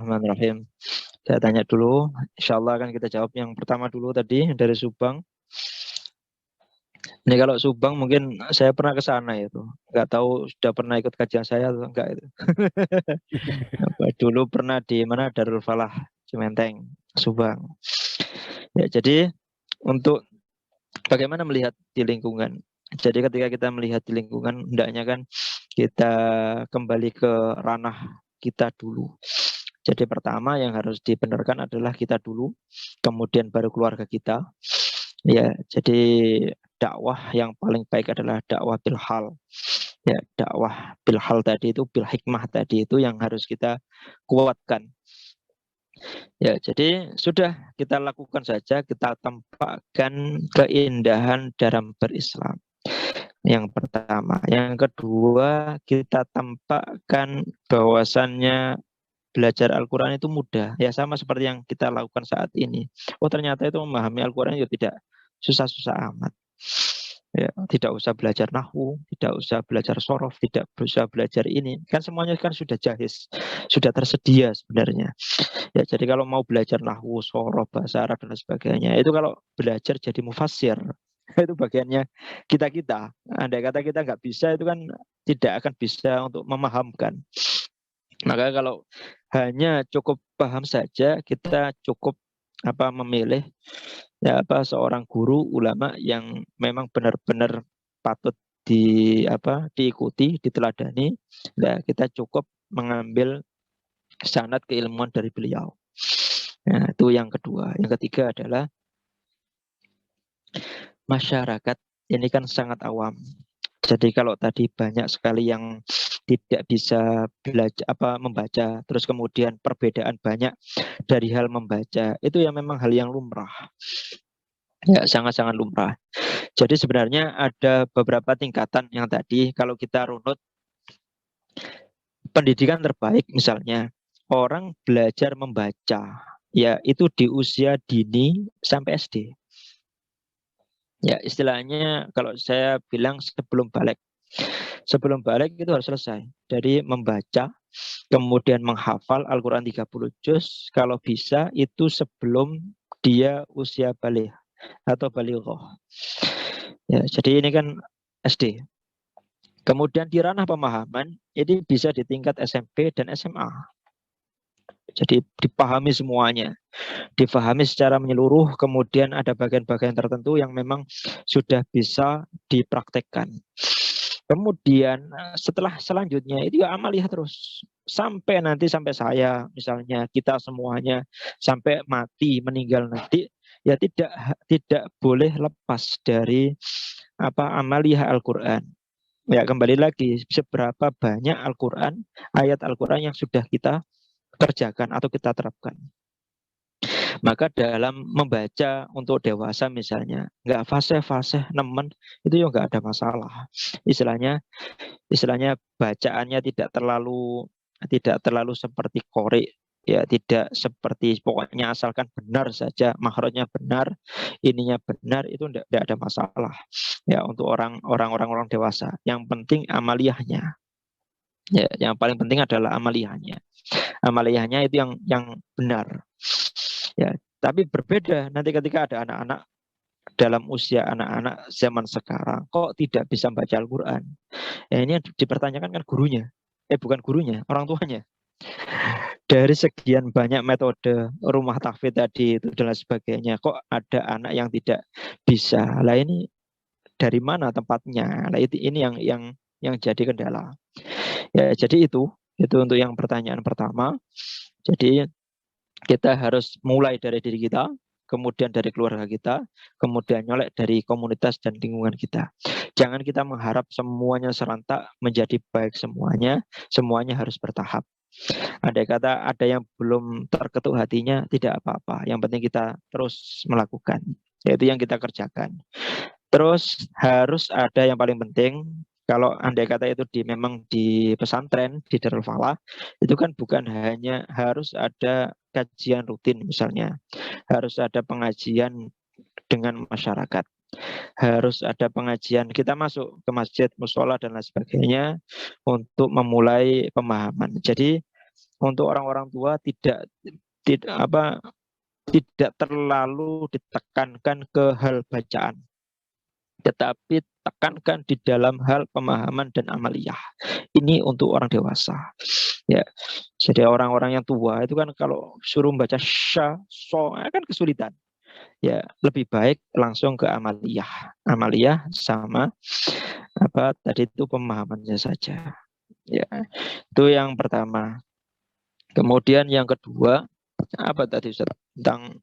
Bismillahirrahmanirrahim. Saya tanya dulu, insya Allah akan kita jawab yang pertama dulu tadi dari Subang. Ini kalau Subang mungkin saya pernah ke sana itu. Nggak tahu sudah pernah ikut kajian saya atau enggak itu. Dulu pernah di mana Darul Falah, Cimenteng, Subang. Ya, jadi untuk bagaimana melihat di lingkungan. Jadi ketika kita melihat di lingkungan, hendaknya kan kita kembali ke ranah kita dulu. Jadi pertama yang harus dibenarkan adalah kita dulu, kemudian baru keluarga kita. Ya, jadi dakwah yang paling baik adalah dakwah bil hal. Ya, dakwah bil hal tadi itu, bil hikmah tadi itu yang harus kita kuatkan. Ya, jadi sudah kita lakukan saja, kita tampakkan keindahan dalam berislam. Yang pertama, yang kedua kita tampakkan bahwasannya belajar Al-Quran itu mudah. Ya sama seperti yang kita lakukan saat ini. Oh ternyata itu memahami Al-Quran itu tidak susah-susah amat. Ya, tidak usah belajar nahwu, tidak usah belajar sorof, tidak usah belajar ini. Kan semuanya kan sudah jahis, sudah tersedia sebenarnya. Ya, jadi kalau mau belajar nahwu, sorof, bahasa Arab dan sebagainya, itu kalau belajar jadi mufassir, itu bagiannya kita-kita. Andai kata kita nggak bisa, itu kan tidak akan bisa untuk memahamkan. Maka kalau hanya cukup paham saja, kita cukup memilih seorang guru ulama yang memang benar-benar patut diikuti, diteladani. Nah, kita cukup mengambil sanad keilmuan dari beliau. Nah, itu yang kedua. Yang ketiga adalah masyarakat ini kan sangat awam. Jadi kalau tadi banyak sekali yang tidak bisa belajar membaca, terus kemudian perbedaan banyak dari hal membaca, itu yang memang hal yang lumrah. Ya, sangat-sangat lumrah. Jadi sebenarnya ada beberapa tingkatan yang tadi kalau kita runut, pendidikan terbaik misalnya orang belajar membaca, ya itu di usia dini sampai SD. Ya, istilahnya kalau saya bilang sebelum balik. Sebelum balik itu harus selesai. Dari membaca, kemudian menghafal Al-Quran 30 juz, kalau bisa itu sebelum dia usia balik atau balighah. Ya, jadi ini kan SD. Kemudian di ranah pemahaman, ini bisa di tingkat SMP dan SMA. Jadi dipahami semuanya, dipahami secara menyeluruh, kemudian ada bagian-bagian tertentu yang memang sudah bisa dipraktekkan. Kemudian setelah selanjutnya itu ya amaliyah terus sampai nanti sampai saya misalnya kita semuanya sampai mati meninggal nanti ya tidak boleh lepas dari amaliyah Al-Qur'an. Ya kembali lagi seberapa banyak Al-Qur'an, ayat Al-Qur'an yang sudah kita kerjakan atau kita terapkan. Maka dalam membaca untuk dewasa misalnya, nggak fase-fase nemen, itu ya nggak ada masalah. Istilahnya bacaannya tidak terlalu seperti korek, ya tidak seperti pokoknya asalkan benar saja, makhrajnya benar, ininya benar, itu tidak ada masalah. Ya untuk orang dewasa. Yang penting amaliyahnya. Ya, yang paling penting adalah amaliyahnya. Amaliyahnya itu yang benar. Ya, tapi berbeda nanti ketika ada anak-anak dalam usia anak-anak zaman sekarang kok tidak bisa membaca Al-Quran. Ya, ini yang dipertanyakan kan gurunya. Bukan gurunya, orang tuanya. Dari sekian banyak metode rumah tahfidz tadi itu dan sebagainya, kok ada anak yang tidak bisa. Lah ini dari mana tempatnya? Lah ini yang jadi kendala. Ya, jadi itu untuk yang pertanyaan pertama. Jadi kita harus mulai dari diri kita, kemudian dari keluarga kita, kemudian nyolek dari komunitas dan lingkungan kita. Jangan kita mengharap semuanya serentak menjadi baik semuanya harus bertahap. Andai kata ada yang belum terketuk hatinya, tidak apa-apa. Yang penting kita terus melakukan. Yaitu yang kita kerjakan. Terus harus ada yang paling penting, kalau andai kata itu memang di pesantren, di Darul Falah, itu kan bukan hanya harus ada kajian rutin misalnya. Harus ada pengajian dengan masyarakat. Harus ada pengajian, kita masuk ke masjid, musola dan lain sebagainya untuk memulai pemahaman. Jadi untuk orang-orang tua tidak terlalu ditekankan ke hal bacaan, tetapi tekankan di dalam hal pemahaman dan amaliyah. Ini untuk orang dewasa. Ya, jadi orang-orang yang tua itu kan kalau suruh baca sya, so, kan kesulitan. Ya, lebih baik langsung ke amaliyah. Amaliyah sama apa tadi itu pemahamannya saja. Ya, itu yang pertama. Kemudian yang kedua, apa tadi Ustaz? Tentang